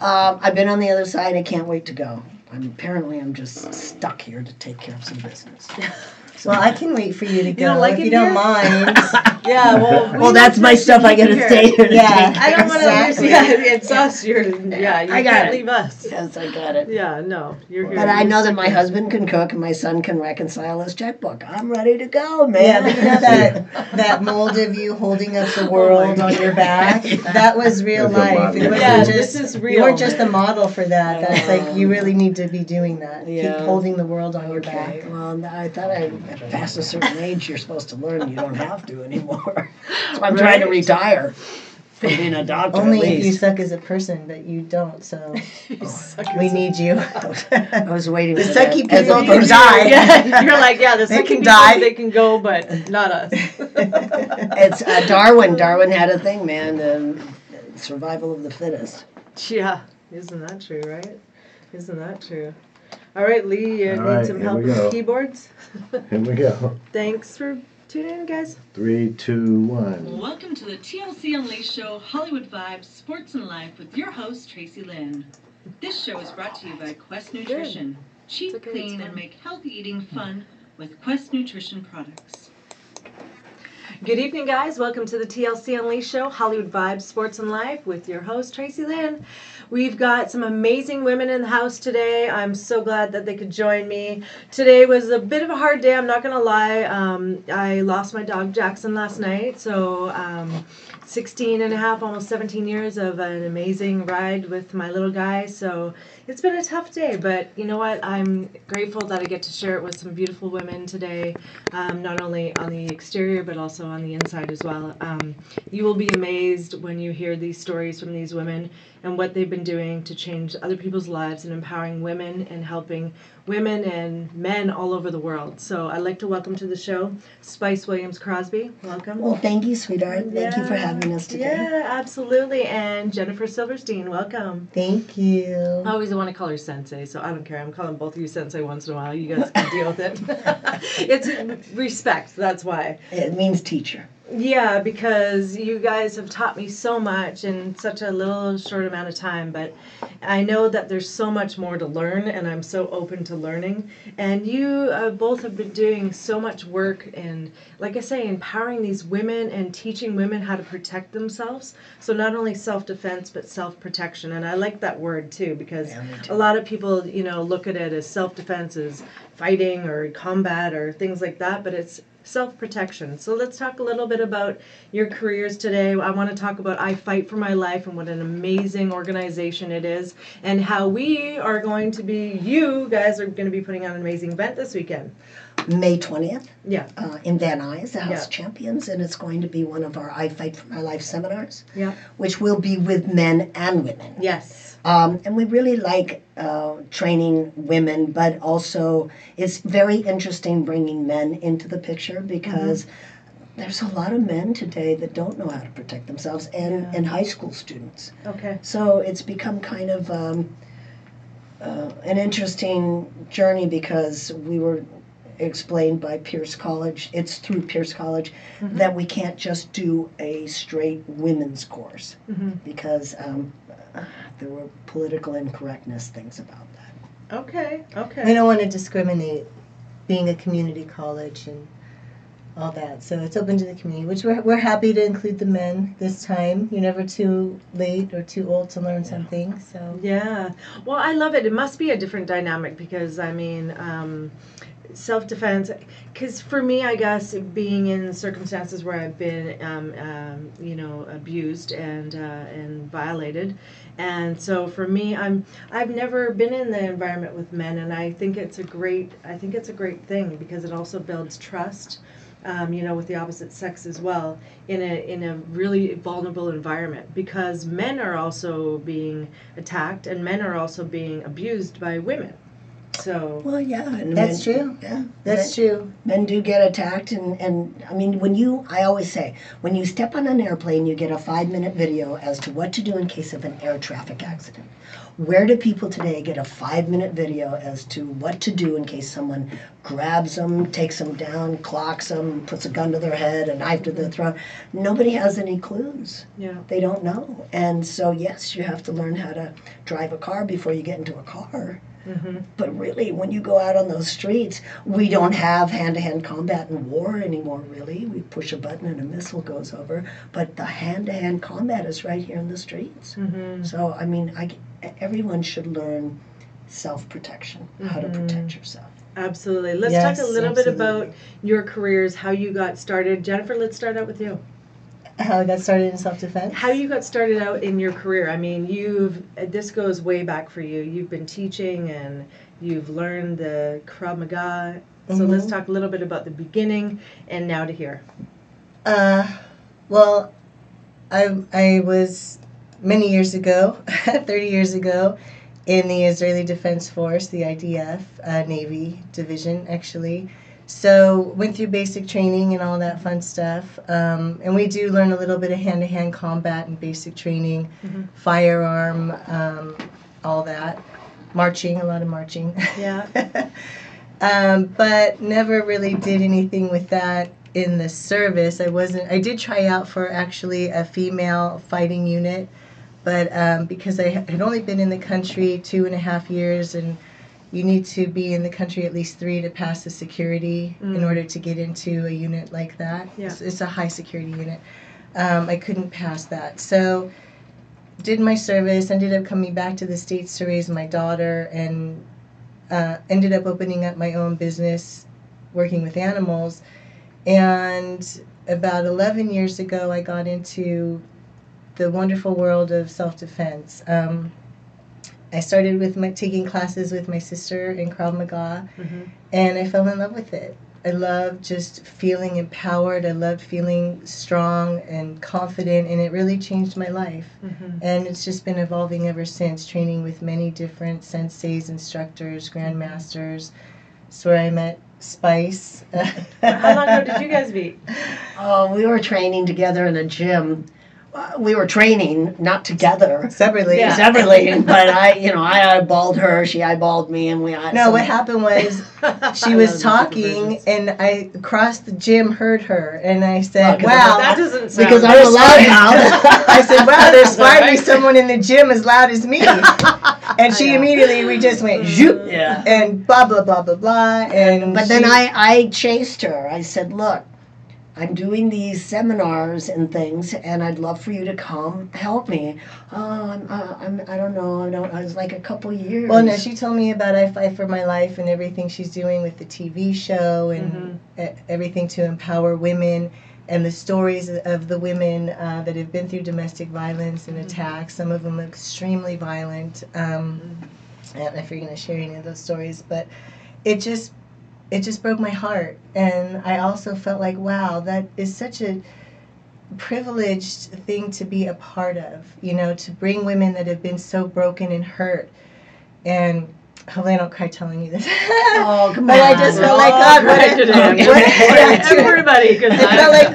I've been on the other side. I can't wait to go. I'm just stuck here to take care of some business. Well, I can wait for you to go like if it you don't here? mind. Yeah, well, Well, that's my stuff. I gotta stay here. To Yeah. take I don't want Exactly. to. Yeah, it's us. You I got can't it. leave us. Yes, I got it. Yeah, no, you're here. But I You're know that stuck my here. husband can cook and my son can reconcile his checkbook. I'm ready to go, Yeah, man. but you know that mold of you holding up the world on your back? That was real That's a life. model. It wasn't Yeah, just, this is you real. weren't just a model for that. That's like, you Oh. really need to be doing that. Yeah. Keep holding the world on your Okay, back. well, I thought past a certain age you're supposed to learn you don't have to anymore. So I'm trying to Right. retire from being a doctor Only at if you least. suck as a person, but you don't, so You suck we as a- need you. I was waiting The for that. sucky as a people can person. die. Yeah, you're like, yeah, the They second can people, die. they can go, but not us. It's Darwin. Darwin had a thing, man. Survival of the fittest. Yeah, isn't that true, right? Isn't that true? All right, Lee, you All need right, some here help we with go. keyboards? Here we go. Thanks for tuning in, guys. 3, 2, 1. Welcome to the TLC Unleashed Show, Hollywood Vibes, Sports and Life with your host, Tracy Lynn. This show is brought to you by Quest Nutrition. Cheap, It's okay, clean, it's and fine. make healthy eating fun with Quest Nutrition products. Good evening, guys. Welcome to the TLC Unleashed Show, Hollywood Vibes, Sports and Life with your host, Tracy Lynn. We've got some amazing women in the house today. I'm so glad that they could join me. Today was a bit of a hard day, I'm not going to lie. I lost my dog, Jackson, last night. So 16 and a half, almost 17 years of an amazing ride with my little guy. So it's been a tough day, but you know what? I'm grateful that I get to share it with some beautiful women today, not only on the exterior, but also on the inside as well. You will be amazed when you hear these stories from these women and what they've been doing to change other people's lives and empowering women and helping women and men all over the world. So I'd like to welcome to the show Spice Williams Crosby. Welcome. Well, thank you, sweetheart. Thank you for having us today. Yeah, absolutely. And Jennifer Silverstein, welcome. Thank you. I always want to call her Sensei, so I don't care. I'm calling both of you Sensei once in a while. You guys can deal with it. It's respect, that's why. It means teacher. Yeah, because you guys have taught me so much in such a little short amount of time, but I know that there's so much more to learn, and I'm so open to learning. And you both have been doing so much work in, like I say, empowering these women and teaching women how to protect themselves. So not only self-defense, but self-protection. And I like that word too, because Yeah, me too. a lot of people, look at it as self-defense as fighting or combat or things like that, but it's self-protection. So let's talk a little bit about your careers today. I want to talk about I Fight for My Life and what an amazing organization it is, and how we are going to be, you guys are going to be putting on an amazing event this weekend. May 20th Yeah, in Van Nuys, the House Yeah. of Champions, and it's going to be one of our I Fight for My Life seminars, yeah, which will be with men and women. yes. And we really like training women, but also it's very interesting bringing men into the picture because there's a lot of men today that don't know how to protect themselves, and high school students. Okay. So it's become kind of an interesting journey because we were explained by Pierce College, it's through Pierce College, that we can't just do a straight women's course because there were political incorrectness things about that. Okay. We Okay. don't want to discriminate being a community college and all that. So it's open to the community, which we're happy to include the men this time. You're never too late or too old to learn something. So Yeah. Well, I love it. It must be a different dynamic because, self-defense, because for me, I guess, being in circumstances where I've been, abused and violated, and so for me, I've never been in the environment with men, and I think it's a great thing because it also builds trust, with the opposite sex as well, in a really vulnerable environment, because men are also being attacked and men are also being abused by women. So Well, yeah. And That's men, true. Yeah. That's true. Men do get attacked, and I mean, I always say, when you step on an airplane, you get a 5-minute video as to what to do in case of an air traffic accident. Where do people today get a 5-minute video as to what to do in case someone grabs them, takes them down, clocks them, puts a gun to their head, a knife to their throat? Nobody has any clues. yeah. They don't know. And so, yes, you have to learn how to drive a car before you get into a car. Mm-hmm. But really, when you go out on those streets, we don't have hand-to-hand combat in war anymore, really. We push a button and a missile goes over. But the hand-to-hand combat is right here in the streets. Mm-hmm. So, I mean, everyone should learn self-protection, how to protect yourself. Absolutely. Let's Yes, talk a little bit absolutely. about your careers, how you got started. Jennifer, let's start out with you. How I got started in self-defense. How you got started out in your career. I mean, this goes way back for you. You've been teaching and you've learned the Krav Maga. So let's talk a little bit about the beginning and now to here. Well, I was many years ago, 30 years ago, in the Israeli Defense Force, the IDF, Navy division, actually. So went through basic training and all that fun stuff. And we do learn a little bit of hand-to-hand combat and basic training, firearm, all that. Marching, a lot of marching. Yeah. But never really did anything with that in the service. I did try out for actually a female fighting unit, but because I had only been in the country 2.5 years, and you need to be in the country at least 3 to pass the security in order to get into a unit like that. Yeah. It's a high security unit. I couldn't pass that. So did my service, ended up coming back to the States to raise my daughter, and ended up opening up my own business working with animals. And about 11 years ago, I got into the wonderful world of self-defense. I started with taking classes with my sister in Krav Maga, and I fell in love with it. I love just feeling empowered. I loved feeling strong and confident, and it really changed my life. And it's just been evolving ever since, training with many different senseis, instructors, grandmasters. It's where I met Spice. How long ago did you guys meet? Oh, we were training together in a gym. We were training, not together. Separately. Yeah. Separately, but I eyeballed her, she eyeballed me, and we had No, some- what happened was she I was love the talking, supervisions. and I across the gym heard her, and I said, Look, "Wow." That doesn't sound because right. I'm allowed now. I said, "Wow, there's finally Right. someone in the gym as loud as me." And she immediately, we just went zoop, Yeah. and blah blah blah blah blah, and But then I chased her. I said, "Look, I'm doing these seminars and things, and I'd love for you to come help me." Oh, I don't know. I was like a couple years. Well, no, she told me about I Fight for My Life and everything she's doing with the TV show and everything to empower women, and the stories of the women that have been through domestic violence and attacks. Some of them extremely violent. I don't know if you're going to share any of those stories, but it just broke my heart. And I also felt like, wow, that is such a privileged thing to be a part of, to bring women that have been so broken and hurt. And hopefully I don't cry telling you this. Oh, come But on. I just felt Oh, like, God, great today. Everybody could I felt like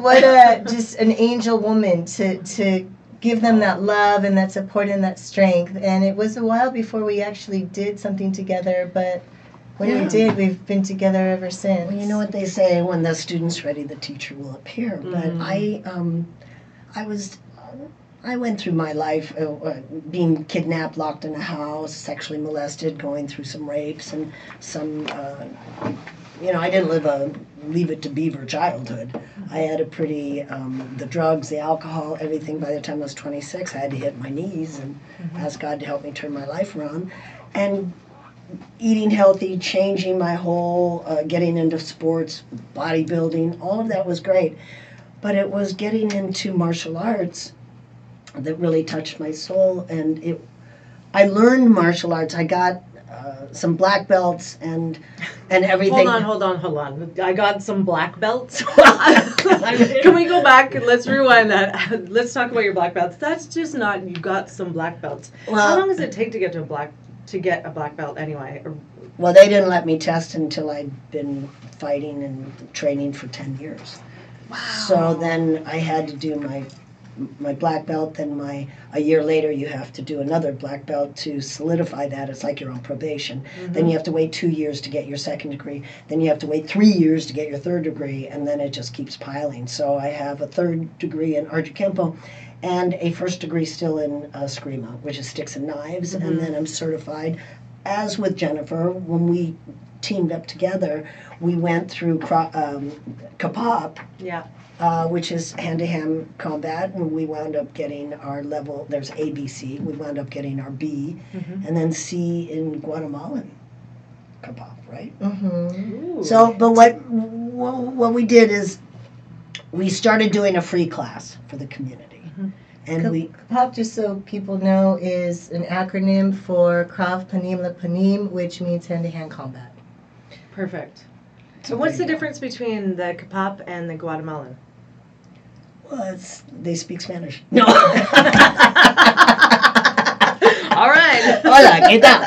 what a just an angel woman to give them that love and that support and that strength. And it was a while before we actually did something together, but when Yeah. we did, we've been together ever since. Well, you know what they say: when the student's ready, the teacher will appear. But I went through my life being kidnapped, locked in a house, sexually molested, going through some rapes and some. I didn't live a Leave It to Beaver childhood. I had a pretty the drugs, the alcohol, everything. By the time I was 26, I had to hit my knees and ask God to help me turn my life around, and eating healthy, changing my whole, getting into sports, bodybuilding, all of that was great. But it was getting into martial arts that really touched my soul. And I learned martial arts. I got some black belts and everything. Hold on. I got some black belts. Can we go back and let's rewind that? Let's talk about your black belts. That's just not, you got some black belts. How Well, long does it take to get to a black to get a black belt anyway. Well, they didn't let me test until I'd been fighting and training for 10 years. Wow. So then I had to do my black belt, then a year later you have to do another black belt to solidify that. It's like you're on probation. Then you have to wait 2 years to get your second degree. Then you have to wait 3 years to get your third degree, and then it just keeps piling. So I have a third degree in Arjikempo and a first degree still in Eskrima, which is sticks and knives, and then I'm certified. As with Jennifer, when we teamed up together, we went through Kapap, Yeah. which is hand-to-hand combat, and we wound up getting our level. There's A, B, C. We wound up getting our B, and then C in Guatemalan Kapap, right? Mm-hmm. Ooh. So, but what we did is we started doing a free class for the community, and we KAPAP, just so people know, is an acronym for Krav Panim Lepanim, which means hand-to-hand combat. Perfect. So what's the difference between the Kapap and the Guatemalan? well, they speak Spanish. No. All right. Hola, ¿qué tal?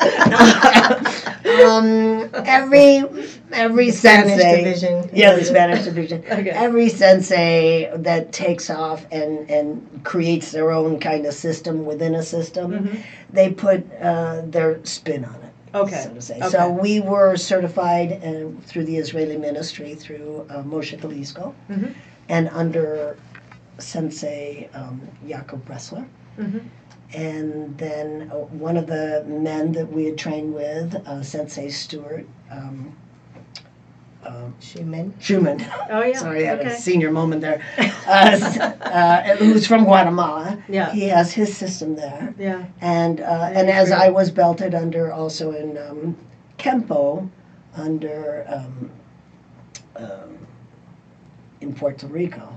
Every Spanish sensei, division. yeah, the Spanish division. Okay. Every sensei that takes off and creates their own kind of system within a system, they put their spin on it. Okay. So to say. Okay. So we were certified through the Israeli ministry through Moshe Talisko, and under Sensei Yaakov Bressler. And then one of the men that we had trained with, Sensei Stewart Schumann. Schumann. Oh yeah. Sorry, I had Okay. a senior moment there. Who's from Guatemala. Yeah. He has his system there. Yeah. And as I was belted under also in Kempo, under in Puerto Rico,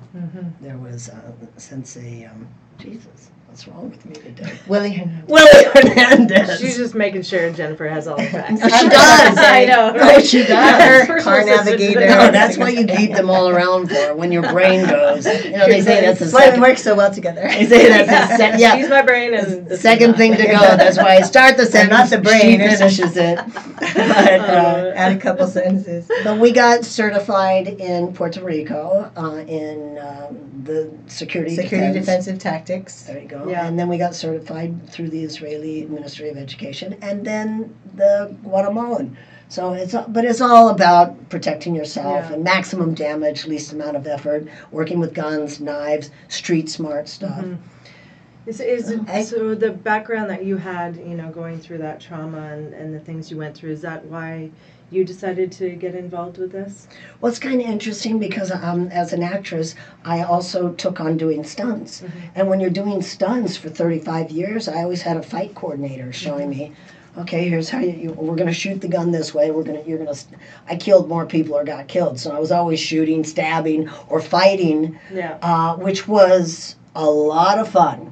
there was Sensei, Jesus, what's wrong with me today? Willie Hernandez. Willie Hernandez. She's just making sure Jennifer has all the facts. Oh, she does. I know. No, Right? she does. Her Car personal assistant. navigator. No, that's what you keep them all around for, when your brain goes. You know, they say that's the That's why we second. work so well together. They say that's the yeah. She's my brain and this is Second not. thing to go. That's why I start the I'm sentence. not the brain. She finishes it. But, Add a couple sentences. but we got certified in Puerto Rico in the security defense. Defensive tactics. There you go. Yeah. And then we got certified through the Israeli Ministry of Education, and then the Guatemalan. So it's all about protecting yourself Yeah. and maximum damage, least amount of effort, working with guns, knives, street smart stuff. So the background that you had, going through that trauma and the things you went through, is that why you decided to get involved with this? Well, it's kind of interesting because as an actress, I also took on doing stunts. And when you're doing stunts for 35 years, I always had a fight coordinator showing me, okay, here's how we're going to shoot the gun this way. I killed more people or got killed. So I was always shooting, stabbing, or fighting, which was a lot of fun.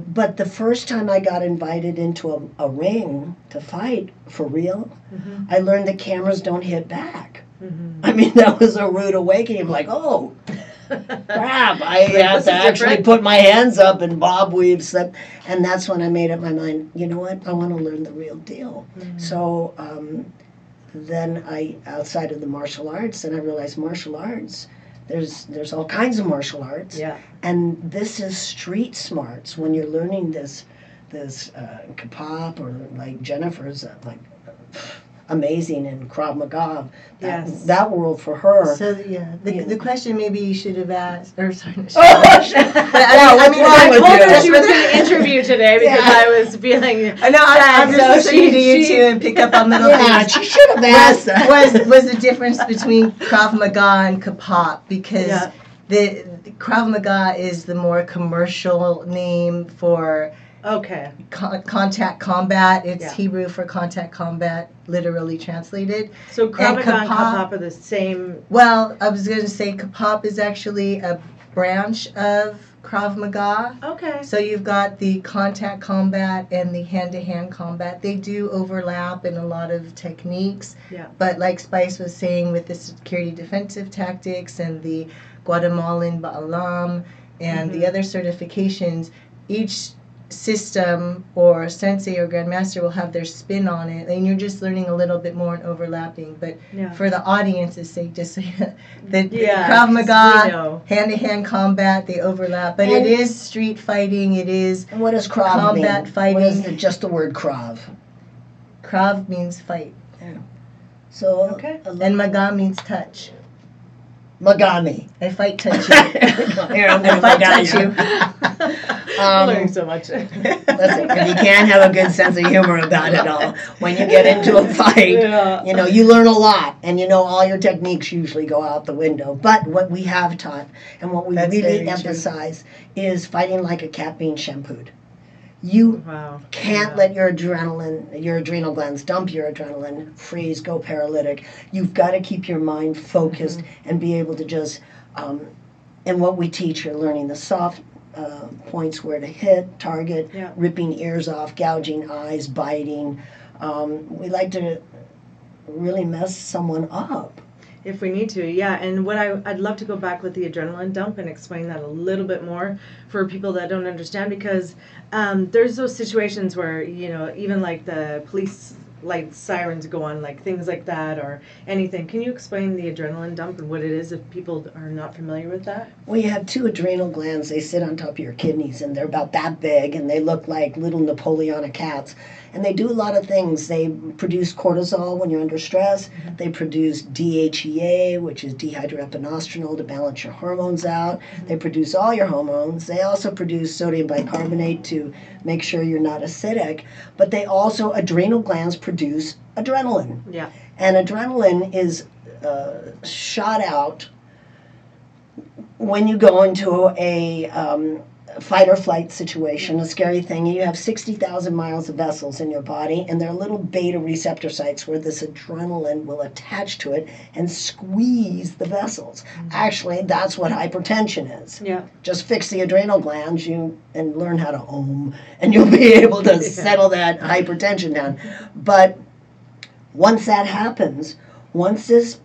But the first time I got invited into a ring to fight for real, I learned that cameras don't hit back. I mean, that was a rude awakening. I'm like, oh, crap, I have to actually put my hands up and bob weave slip. And that's when I made up my mind, you know what, I want to learn the real deal. So then outside of the martial arts, then I realized martial arts, there's all kinds of martial arts. Yeah. And this is street smarts when you're learning this Kapap, or like Jennifer's amazing in Krav Maga. That world for her. So the question maybe you should have asked, or sorry. I told her she was going to interview today because I was feeling I know, I'm sad, just so listening to you two and pick up on little Yeah, things. she should have asked that. Was the difference between Krav Maga and Kapap, because the Krav Maga is the more commercial name for contact combat. It's Hebrew for contact combat, literally translated. So Krav Maga and Kapap are the same. Well, I was going to say Kapap is actually a branch of Krav Maga. Okay. So you've got the contact combat and the hand-to-hand combat. They do overlap in a lot of techniques. Yeah. But like Spice was saying, with the security defensive tactics and the Guatemalan Ba'alam and the other certifications, each system or sensei or grandmaster will have their spin on it, and you're just learning a little bit more and overlapping. But Yeah. for the audience's sake, just so the Yeah, Krav 'cause we Maga, know. hand-to-hand combat, they overlap. But And- it is street fighting. It is And what does Krav combat mean? fighting. What is just the word Krav? Krav means fight, So, Okay. and Maga means touch. Magami. I fight touch you. Here, I'm I gonna fight Maga touch you. you. I'm learning so much. Listen, if you can't have a good sense of humor about it all, when you get into a fight, Yeah. you know, you learn a lot, and you know, all your techniques usually go out the window. But what we have taught, and what we That's very really true. emphasize, is fighting like a cat being shampooed. You Wow. can't Yeah. let your adrenal glands dump your adrenaline, freeze, go paralytic. You've got to keep your mind focused and be able to just, and what we teach, you're learning the soft points where to hit, target, Yeah. ripping ears off, gouging eyes, biting. We like to really mess someone up. If we need to, yeah. And what I'd love to go back with the adrenaline dump and explain that a little bit more for people that don't understand, because there's those situations where, you know, even like the police like sirens go on, like things like that or anything. Can you explain the adrenaline dump and what it is if people are not familiar with that? Well, you have two adrenal glands. They sit on top of your kidneys, and they're about that big, and they look like little Napoleonic cats. And they do a lot of things. They produce cortisol when you're under stress. They produce DHEA, which is dehydroepinestrol, to balance your hormones out. They produce all your hormones. They also produce sodium bicarbonate to make sure you're not acidic. But they also, adrenal glands produce adrenaline. Yeah. And adrenaline is shot out when you go into a fight or flight situation, a scary thing. You have 60,000 miles of vessels in your body, and there are little beta receptor sites where this adrenaline will attach to it and squeeze the vessels. Actually, that's what hypertension is. Yeah. Just fix the adrenal glands and learn how to ohm, and you'll be able to settle that hypertension down. But once that happens, once this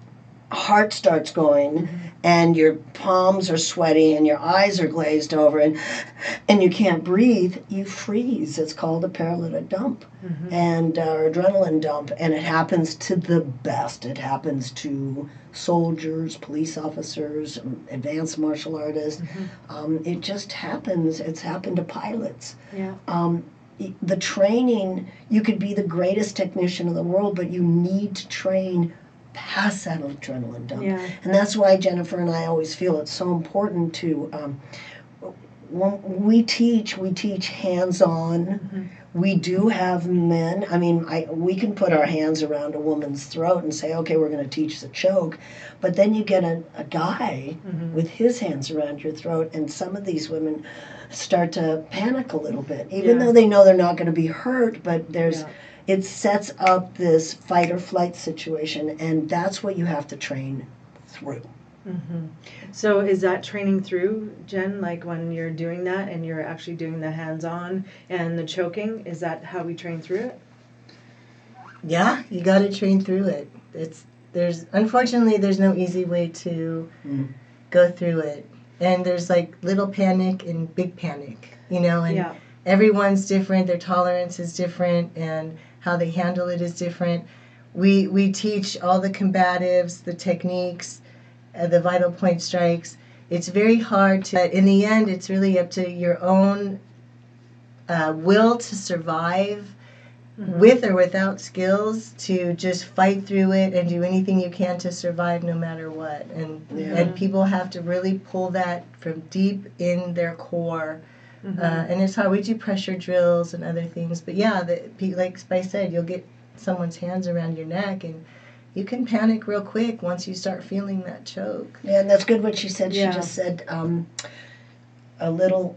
heart starts going and your palms are sweaty and your eyes are glazed over and you can't breathe, you freeze. It's called a paralytic dump and adrenaline dump, and it happens to the best. It happens to soldiers, police officers, advanced martial artists. It just happens. It's happened to pilots. Yeah. The training, you could be the greatest technician in the world, but you need to train past that adrenaline dump. Yeah. And that's why Jennifer and I always feel it's so important to, when we teach hands-on. We do have men, I mean, we can put our hands around a woman's throat and say, okay, we're going to teach the choke. But then you get a guy with his hands around your throat, and some of these women start to panic a little bit, even though they know they're not going to be hurt, but it sets up this fight or flight situation, and that's what you have to train through. So is that training through, Jen, like when you're doing that and you're actually doing the hands-on and the choking, is that how we train through it? Yeah, you got to train through it. Unfortunately there's no easy way to go through it, and there's like little panic and big panic, you know, and everyone's different. Their tolerance is different, and how they handle it is different. We teach all the combatives, the techniques, the vital point strikes. It's very hard to. In the end, it's really up to your own will to survive. With or without skills, to just fight through it and do anything you can to survive no matter what. And people have to really pull that from deep in their core. And it's hard. We do pressure drills and other things. But yeah, like Spice said, you'll get someone's hands around your neck and you can panic real quick once you start feeling that choke. Yeah, and that's good what she said. She Yeah. just said a little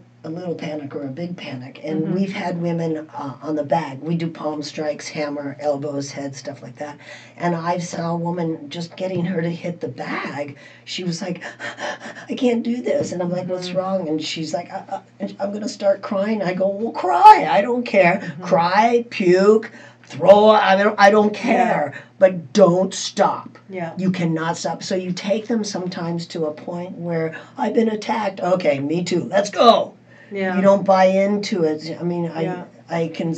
panic or a big panic. And we've had women on the bag. We do palm strikes, hammer, elbows, head, stuff like that. And I saw a woman just getting her to hit the bag. She was like, I can't do this. And I'm like, what's wrong? And she's like, I'm going to start crying. I go, well, cry. I don't care. Cry, puke, throw. I don't care. But don't stop. Yeah. You cannot stop. So you take them sometimes to a point where I've been attacked. Okay, me too. Let's go. Yeah. You don't buy into it. I mean, Yeah. I can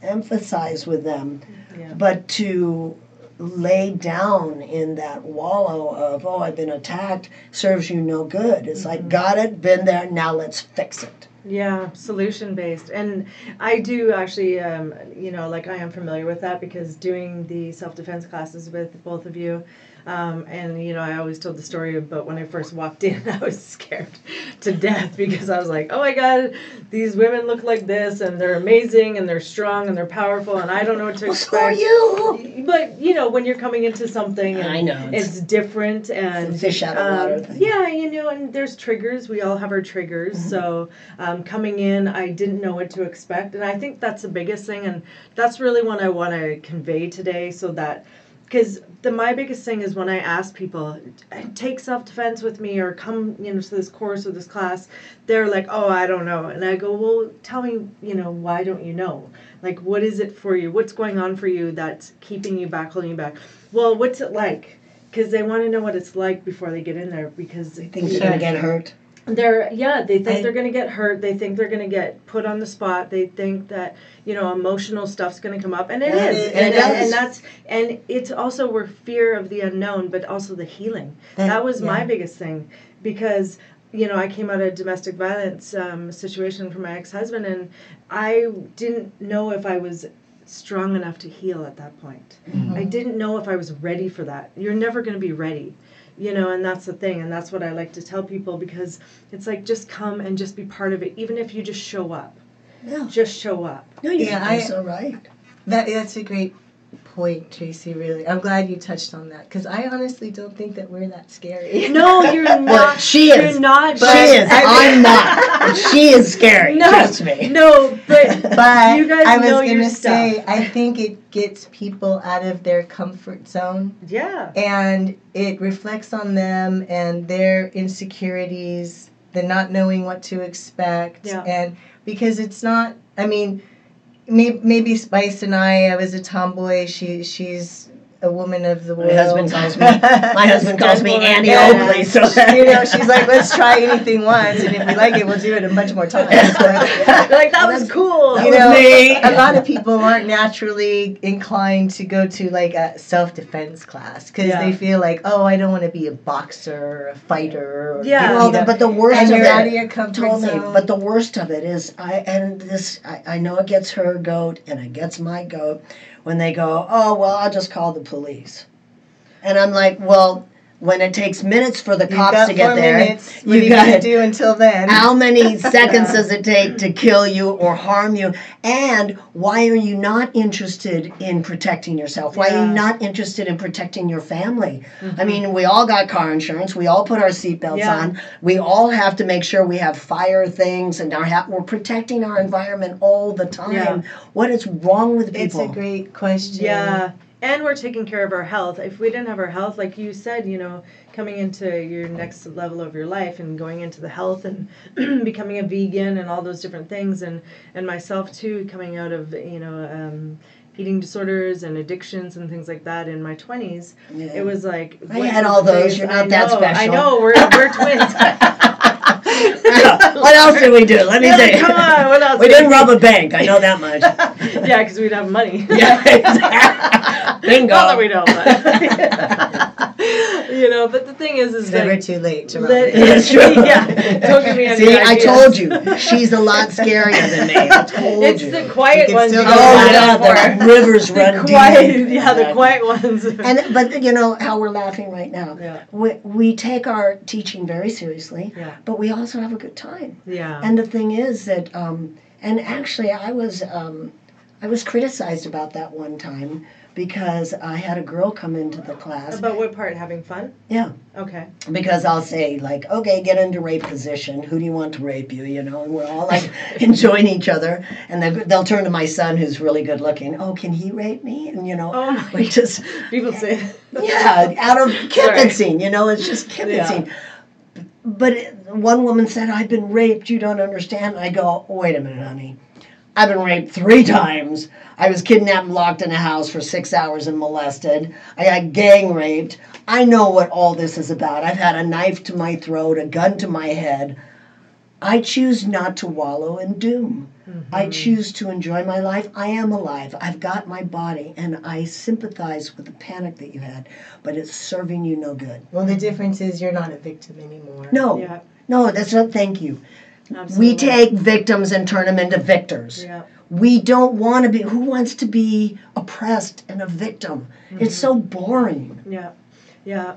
emphasize with them, Yeah. but to lay down in that wallow of, oh, I've been attacked, serves you no good. It's like, got it, been there, now let's fix it. Yeah, solution based. And I do actually, like I am familiar with that because doing the self defense classes with both of you. And I always told the story about when I first walked in, I was scared to death because I was like, oh my God, these women look like this and they're amazing and they're strong and they're powerful and I don't know what to Well, so are expect. you. But when you're coming into something and I know, it's different and it's a fish out of water thing. yeah, and there's triggers. We all have our triggers. So coming in, I didn't know what to expect, and I think that's the biggest thing, and that's really what I want to convey today, so that. Because my biggest thing is when I ask people, take self-defense with me or come, to this course or this class, they're like, oh, I don't know. And I go, well, tell me, why don't you know? Like, what is it for you? What's going on for you that's keeping you back, holding you back? Well, what's it like? Because they want to know what it's like before they get in there because They think they're going to get hurt. They think they're going to get hurt. They think they're going to get put on the spot. They think that emotional stuff's going to come up, and it is, and it's also we're fear of the unknown, but also the healing. That was my biggest thing because I came out of a domestic violence situation from my ex-husband, and I didn't know if I was strong enough to heal at that point. I didn't know if I was ready for that. You're never going to be ready. And that's the thing, and that's what I like to tell people because it's like just come and just be part of it, even if you just show up. Yeah. Just show up. No, you're so right. That's a great point, Tracy, really. I'm glad you touched on that because I honestly don't think that we're that scary. No, you're not. Well, she is. You're not. She is. I'm not. She is scary. No, Trust me. No, but But you guys I was know going your to say, stuff. I think it gets people out of their comfort zone. Yeah. And it reflects on them and their insecurities, the not knowing what to expect. Yeah. And because it's not, I mean, maybe Spice and I was a tomboy. She's a woman of the world. My husband calls me Annie Yeah. Oakley. So she's like, let's try anything once, and if we like it, we'll do it a bunch more times. You're like, that was cool. That was me. A lot of people aren't naturally inclined to go to like a self-defense class because they feel like, oh, I don't want to be a boxer or a fighter. Or, but the worst and of you're out of it. your comfort Totally. zone. But the worst of it is, I know it gets her goat and it gets my goat when they go, oh, well, I'll just call the police. And I'm like, well, when it takes minutes for the cops to get there, minutes. What are you going to do until then? How many seconds does it take to kill you or harm you? And why are you not interested in protecting yourself? Why are you not interested in protecting your family? I mean, we all got car insurance. We all put our seatbelts on. We all have to make sure we have fire things and we're protecting our environment all the time. Yeah. What is wrong with people? It's a great question. Yeah. And we're taking care of our health. If we didn't have our health, like you said, coming into your next level of your life and going into the health and becoming a vegan and all those different things, and myself too, coming out of eating disorders and addictions and things like that in my 20s, it was like I had all those. You're not that special. I know. We're twins. What else did we do? Let me tell you. Come on, what else? We didn't rob a bank. I know that much. Yeah, because we'd have money. Yeah, exactly. Bingo. Not that we don't, but but the thing is It's never like, too late to run. That's true. Yeah, don't give me any See, I ideas. told you, she's a lot scarier than me. I told It's you. the quiet can ones. still you go gotta Oh watch yeah, out the for. rivers run Quiet, deep. yeah, the quiet ones. But you know how we're laughing right now. Yeah. We take our teaching very seriously, Yeah. but we also have a good time. Yeah. And the thing is that, and actually I was criticized about that one time because I had a girl come into the class. About what part? Having fun? Yeah. Okay. Because I'll say, like, okay, get into rape position. Who do you want to rape you? And we're all like enjoying each other. And they'll turn to my son, who's really good looking. Oh, can he rape me? And Oh my we just People say. yeah, out of kibitzing. It's just kibitzing. Yeah. But one woman said, I've been raped. You don't understand. I go, wait a minute, honey. I've been raped 3 times. I was kidnapped and locked in a house for 6 hours and molested. I got gang raped. I know what all this is about. I've had a knife to my throat, a gun to my head. I choose not to wallow in doom. Mm-hmm. I choose to enjoy my life. I am alive. I've got my body, and I sympathize with the panic that you had, but it's serving you no good. Well, the difference is you're not a victim anymore. No, Yeah, no, that's not, thank you. absolutely. We take victims and turn them into victors. Yeah. We don't want to be, who wants to be oppressed and a victim? It's so boring. Yeah, yeah.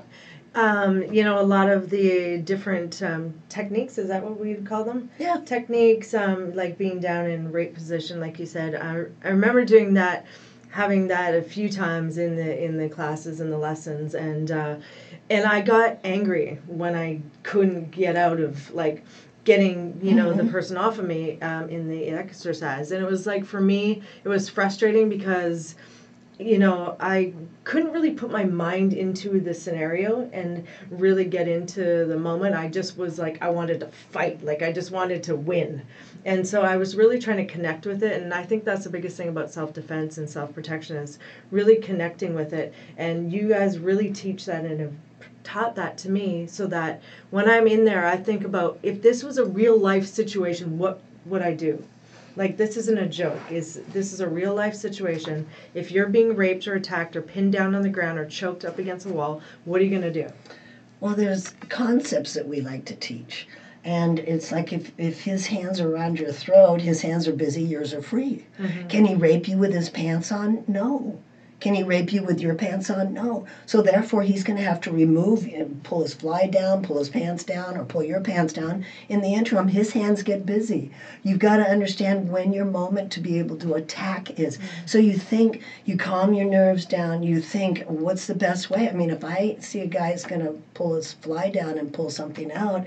You know, a lot of the different techniques, is that what we'd call them? Yeah. Techniques, like being down in rape position, like you said. I remember doing that, having that a few times in the classes and the lessons, and I got angry when I couldn't get out of, like, getting, you know, the person off of me in the exercise. And it was like, for me, it was frustrating because, you know, I couldn't really put my mind into the scenario and really get into the moment. I just was like, I wanted to fight. Like, I just wanted to win. And so I was really trying to connect with it. And I think that's the biggest thing about self-defense and self-protection, is really connecting with it. And you guys really teach that and have taught that to me, so that when I'm in there, I think about, if this was a real life situation, what would I do? Like, this isn't a joke. This is a real life situation. If you're being raped or attacked or pinned down on the ground or choked up against a wall, what are you going to do? Well, there's concepts that we like to teach. And it's like, if his hands are around your throat, his hands are busy, yours are free. Can he rape you with his pants on? No. Can he rape you with your pants on? No. So therefore, he's going to have to remove, pull his fly down, pull his pants down, or pull your pants down. In the interim, his hands get busy. You've got to understand when your moment to be able to attack is. So you think, you calm your nerves down, you think, what's the best way? I mean, if I see a guy's going to pull his fly down and pull something out,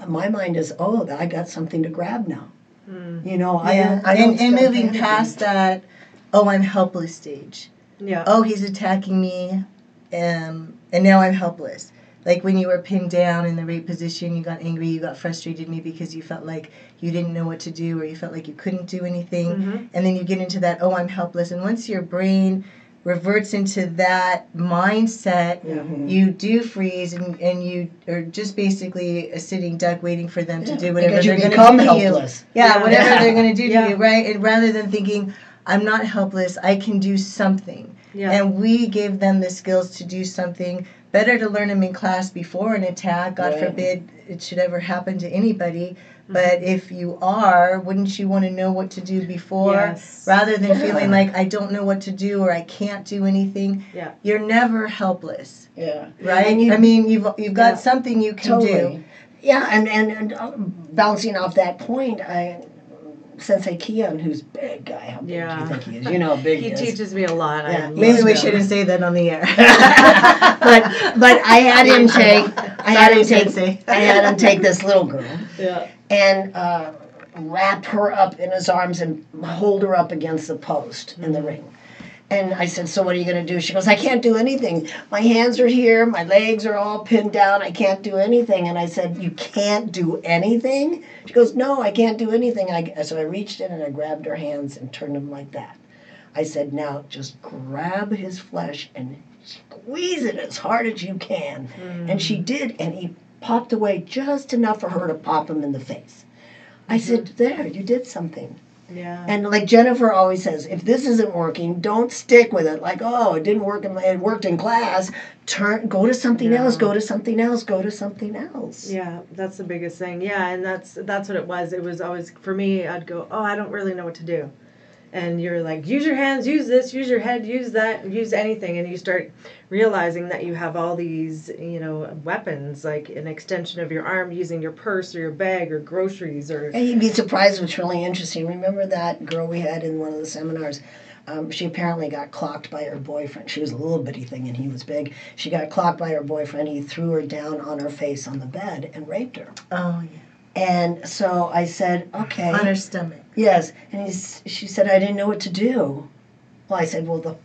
my mind is, oh, I got something to grab now. You know, Yeah, I don't and start moving panicking. past that, oh, I'm helpless stage. Yeah. Oh, he's attacking me, and now I'm helpless. Like when you were pinned down in the rape position, you got angry, you got frustrated maybe because you felt like you didn't know what to do, or you felt like you couldn't do anything. And then you get into that, oh, I'm helpless. And once your brain reverts into that mindset, you do freeze, and you are just basically a sitting duck waiting for them to do whatever because you they're going to become do to helpless. you. Yeah, Yeah. whatever Yeah. they're going to do Yeah. to you, right? And rather than thinking, I'm not helpless, I can do something. Yeah. And we give them the skills to do something. Better to learn them in class before an attack. God Right. forbid it should ever happen to anybody. But if you are, wouldn't you want to know what to do before? Yes. Rather than feeling like I don't know what to do or I can't do anything. Yeah. You're never helpless, Yeah. right? And you- I mean, you've got Yeah. something you can do. Totally. Yeah, and bouncing off that point, Sensei Kion, who's a big guy, how big do Yeah. you think he is? You know how big He he is. teaches me a lot. Yeah. Maybe we Yeah. shouldn't say that on the air. but I had him take Sensei. I had him take this little girl Yeah. and wrap her up in his arms and hold her up against the post in the ring. And I said, so what are you going to do? She goes, I can't do anything. My hands are here. My legs are all pinned down. I can't do anything. And I said, you can't do anything? She goes, no, I can't do anything. So I reached in and I grabbed her hands and turned them like that. I said, now just grab his flesh and squeeze it as hard as you can. And she did. And he popped away just enough for her to pop him in the face. I said, there, you did something. Yeah. And like Jennifer always says, if this isn't working, don't stick with it. Like, oh, it didn't work. It worked in class. Go to something else. Go to something else. Go to something else. Yeah, that's the biggest thing. Yeah, and that's what it was. It was always, for me, I'd go, oh, I don't really know what to do. And you're like, use your hands, use this, use your head, use that, use anything. And you start realizing that you have all these, weapons, like an extension of your arm, using your purse or your bag or groceries or... And you'd be surprised what's really interesting. Remember that girl we had in one of the seminars? She apparently got clocked by her boyfriend. She was a little bitty thing and he was big. She got clocked by her boyfriend. He threw her down on her face on the bed and raped her. Oh, yeah. And so I said, okay. On her stomach. Yes. And she said, I didn't know what to do. Well, I said, well,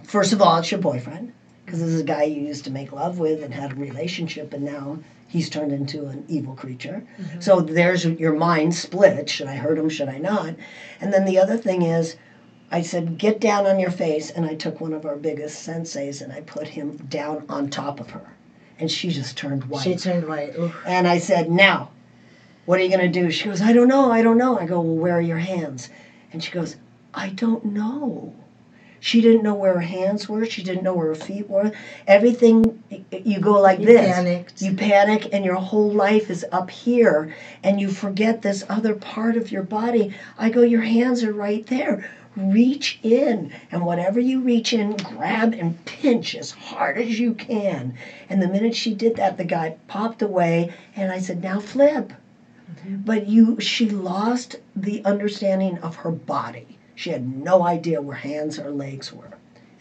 first of all, it's your boyfriend. Because this is a guy you used to make love with and had a relationship, and now he's turned into an evil creature. So there's your mind split. Should I hurt him? Should I not? And then the other thing is, I said, get down on your face. And I took one of our biggest senseis and I put him down on top of her. And she just turned white. She turned white. Oof. And I said, now, what are you going to do? She goes, I don't know. I go, well, where are your hands? And she goes, I don't know. She didn't know where her hands were. She didn't know where her feet were. Everything, you go like this. Panicked. You panic, and your whole life is up here, and you forget this other part of your body. I go, your hands are right there. Reach in, and whatever you reach in, grab and pinch as hard as you can. And the minute she did that, the guy popped away, and I said, now flip. But she lost the understanding of her body. She had no idea where hands or legs were.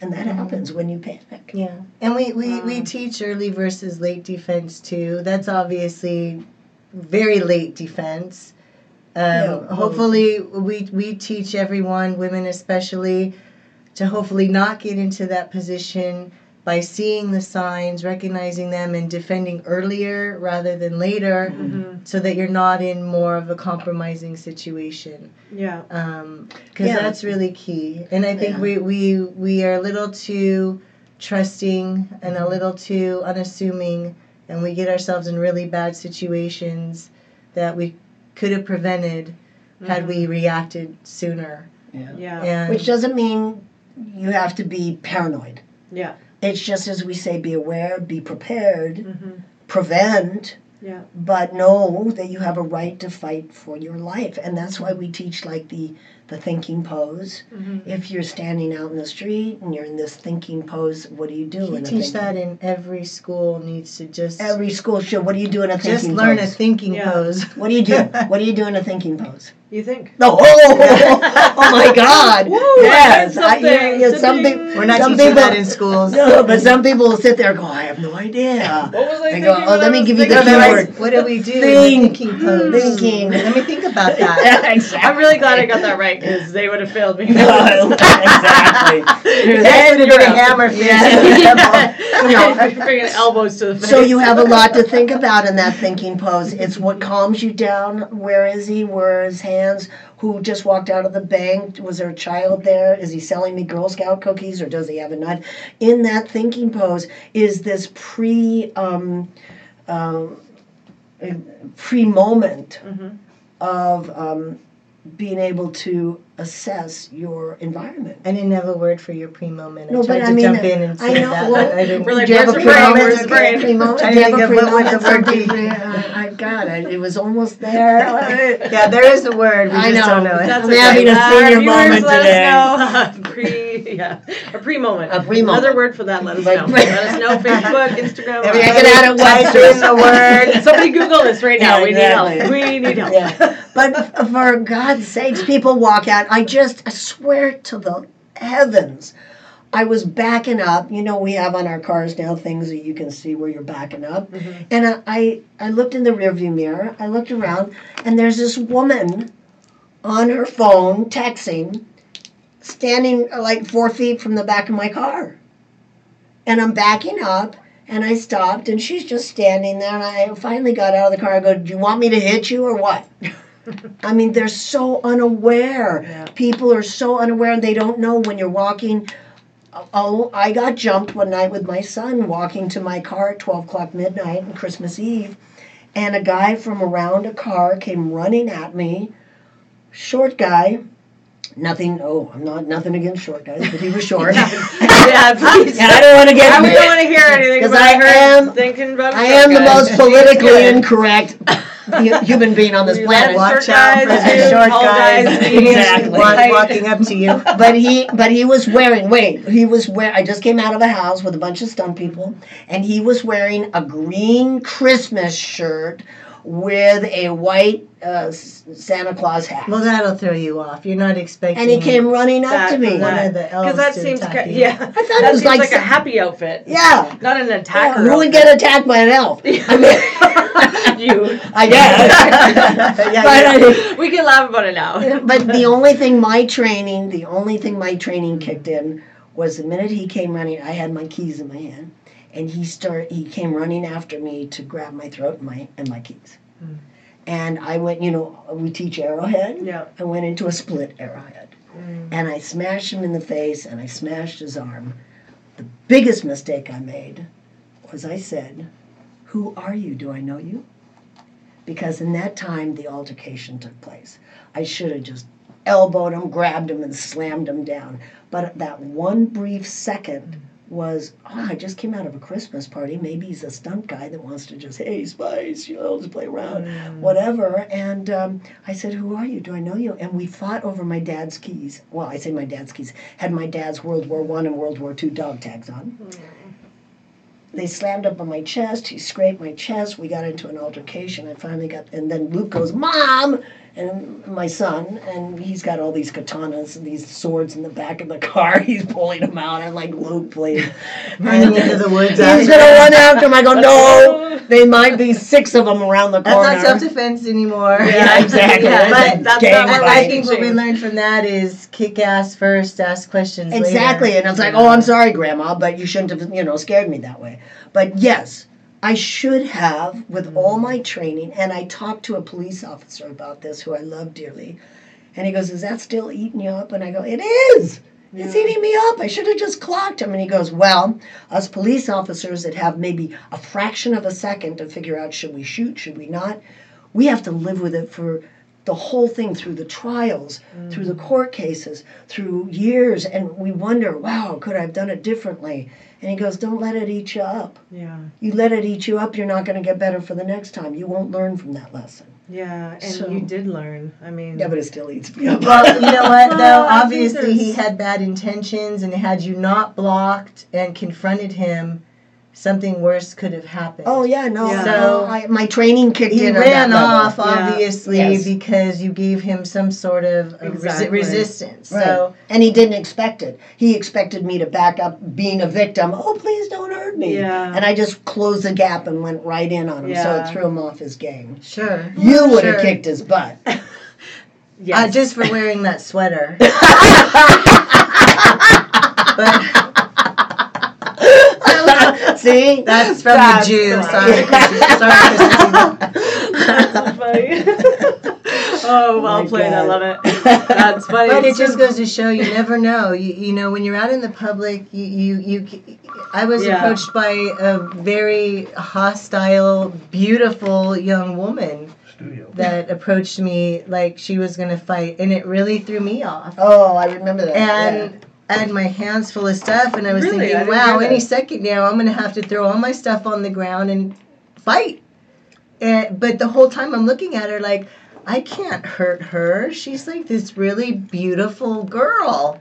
And that happens when you panic. Yeah. And we teach early versus late defense too. That's obviously very late defense. Hopefully we teach everyone, women especially, to hopefully not get into that position by seeing the signs, recognizing them, and defending earlier rather than later, so that you're not in more of a compromising situation. Yeah. Because that's really key. And I think we are a little too trusting and a little too unassuming, and we get ourselves in really bad situations that we could have prevented had we reacted sooner. Yeah. And Which doesn't mean you have to be paranoid. Yeah. It's just as we say, be aware, be prepared, prevent, Yeah. but know that you have a right to fight for your life. And that's why we teach like the thinking pose. If you're standing out in the street and you're in this thinking pose, what do you do? you in a teach thinking- that in every school needs to just Every school should. What do you do in a thinking just learn a pose? thinking Yeah. pose. What do you do? What do you do in a thinking pose? You think? No, oh my God! Woo, Yes, I heard something. some Ding. people. We're not some teaching people, that in schools. No, but some people will sit there and go, I have no idea. What was I They go, thinking oh, when let I me was give you the thinking? keyword. What do we do? Think. In the thinking pose. Thinking. Let me think about that. Exactly. I'm really glad I got that right because they would have failed me. Exactly. That would have been a hammer for Yeah. Bringing elbows to the face. So you have a lot to think about in that thinking pose. It's what calms you down. Where is he? Where are his hands? Who just walked out of the bank? Was there a child there? Is he selling me Girl Scout cookies or does he have a knife? In that thinking pose is this pre-moment of being able to assess your environment. I didn't have a word for your pre-moment. No, I tried but to I mean, jump in and I say know, that, well, but I didn't. We're like, Do you have where's a the brain? pre-moment? Where's the brain? Pre-moment? I Do you didn't have a think of what would pre-moment? the word Something be. I got it. It was almost there. Yeah, there is a word. We I just know. don't know it. That's I'm having a senior moment today. A pre-moment. A pre-moment. Another word for that, let us know. But- Let us know, Facebook, Instagram. Everybody Check it out at type Webster's. in the word. Somebody Google this right now. Yeah, We exactly. need help. We need help. Yeah. But for God's sakes, people walk out. I swear to the heavens, I was backing up. You know, we have on our cars now things that you can see where you're backing up. And I looked in the rearview mirror. I looked around, and there's this woman on her phone texting, standing like 4 feet from the back of my car. And I'm backing up, and I stopped, and she's just standing there, and I finally got out of the car. I go, do you want me to hit you or what? I mean, they're so unaware. Yeah. People are so unaware, and they don't know when you're walking. Oh, I got jumped one night with my son walking to my car at 12 o'clock midnight on Christmas Eve, and a guy from around a car came running at me, short guy. Nothing against short guys, but he was short. Yeah, please. And I don't want to get. I don't want to hear anything 'Cause about I her am- thinking about I short am the guys. most politically Good. incorrect human being on this We planet. like Watch short out for guys, the too, short tall guys. Exactly. Walking up to you. But he was wearing. I just came out of a house with a bunch of stunt people, and he was wearing a green Christmas shirt with a white Santa Claus hat. Well, that'll throw you off. You're not expecting. And he came running up to me. One of the Because elves that to seems, attack you. yeah. I thought that it was seems like like a some- happy outfit. Yeah. Not an attacker. Who would get attacked by an elf? I mean, You. I guess. Yeah, But We can laugh about it now. But the only thing my training kicked in was the minute he came running. I had my keys in my hand, and he came running after me to grab my throat and my keys. And I went, we teach arrowhead. Yeah. I went into a split arrowhead, and I smashed him in the face, and I smashed his arm. The biggest mistake I made was I said, "Who are you? Do I know you?" because in that time the altercation took place. I should have just elbowed him, grabbed him, and slammed him down. But that one brief second was, I just came out of a Christmas party. Maybe he's a stunt guy that wants to just, hey, Spice, just play around, whatever. And I said, who are you? Do I know you? And we fought over my dad's keys. Well, I say my dad's keys. Had my dad's World War I and World War II dog tags on. They slammed up on my chest. He scraped my chest. We got into an altercation. I finally got, and then Luke goes, Mom! And my son, and he's got all these katanas and these swords in the back of the car. He's pulling them out. I'm like, Luke, please. Running into the woods. He's going to run after him. I go, no. They might be 6 of them around the corner. That's not self-defense anymore. Yeah, exactly. Yeah, but that's gang not I fight. think what we learned from that is kick ass first, ask questions Exactly. later. And it's like, oh, I'm sorry, Grandma, but you shouldn't have, scared me that way. But yes, I should have, with all my training, and I talked to a police officer about this who I love dearly, and he goes, is that still eating you up? And I go, it is. It's eating me up. I should have just clocked him. And he goes, well, us police officers that have maybe a fraction of a second to figure out, should we shoot, should we not? We have to live with it for the whole thing, through the trials, through the court cases, through years, and we wonder, wow, could I have done it differently? And he goes, don't let it eat you up. Yeah. You let it eat you up, you're not going to get better for the next time. You won't learn from that lesson. Yeah, and So- you did learn. I mean, Yeah, but it still eats me up. Well, you know what, though? Well, I think Obviously, he there's- had bad intentions, and had you not blocked and confronted him, something worse could have happened. Oh, yeah, no. Yeah. So my training kicked He in at ran that level. off, Yeah. obviously, Yes. because you gave him some sort of Exactly. resistance. Right. So, And he didn't expect it. He expected me to back up being a victim. Oh, please don't hurt me. Yeah. And I just closed the gap and went right in on him. So Yeah. it threw him off his game. sure. You would have Sure. kicked his butt. yes. Just for wearing that sweater. But See? that's from That's the Jew. funny. Sorry, That's so funny. Oh, well my played. I God. love it. That's funny. But it just goes to show you never know. You know, when you're out in the public, I was Yeah. approached by a very hostile, beautiful young woman Studio. that approached me like she was going to fight, and it really threw me off. Oh, I remember that. And I had my hands full of stuff, and I was Really? I thinking, didn't wow, hear any that. second now I'm going to have to throw all my stuff on the ground and fight. But the whole time I'm looking at her like, I can't hurt her. She's like this really beautiful girl.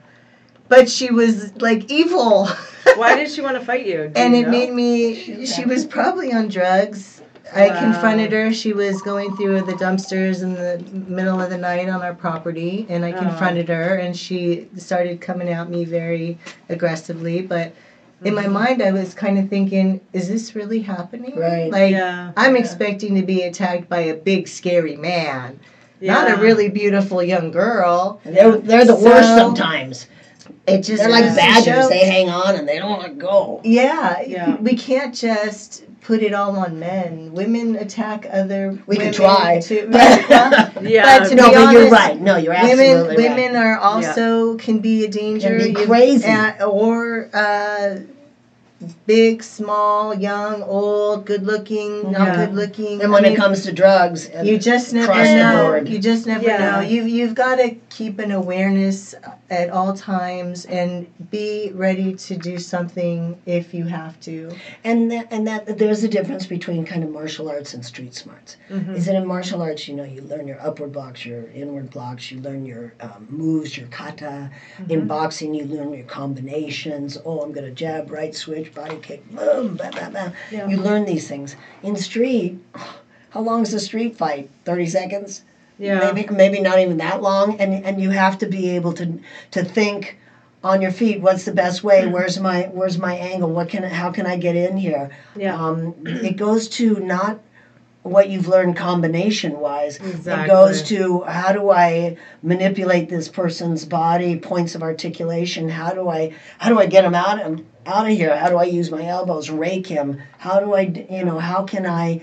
But she was like evil. Why did she want to fight you? Do And you it know? made me, she was probably on drugs. I Wow. confronted her. She was going through the dumpsters in the middle of the night on our property, and I Oh. confronted her, and she started coming at me very aggressively. But in my mind, I was kind of thinking, is this really happening? Right. Like, Yeah. I'm expecting to be attacked by a big, scary man, not a Yeah. really beautiful young girl. They're the worst So- sometimes. It just They're like goes to badgers. show- They hang on and they don't let go. Yeah, Yeah. we can't just put it all on men. Women attack other We women can try. too. Well, Yeah. But to No, be but you're honest, right. No, you're absolutely women right. are also can be a danger. Can be crazy. Or big, small, young, old, good looking, not Yeah. good looking. And when I it mean, comes to drugs, you just never across the know. board. You just never Yeah. know. You've got to keep an awareness at all times and be ready to do something if you have to. and that there's a difference between kind of martial arts and street smarts. Mhm. Is that in martial arts, you learn your upward blocks, your inward blocks, you learn your moves, your kata. In boxing, you learn your combinations. Oh, I'm going to jab, right switch, body kick, boom, blah, blah, blah. Yeah. You learn these things. In street, how long is a street fight? 30 seconds? Yeah. Maybe not even that long. And you have to be able to think on your feet. What's the best way? Where's my angle? How can I get in here? Yeah. It goes to not what you've learned combination wise. Exactly. It goes to how do I manipulate this person's body, points of articulation. How do I get him out of here? How do I use my elbows, rake him? How do how can I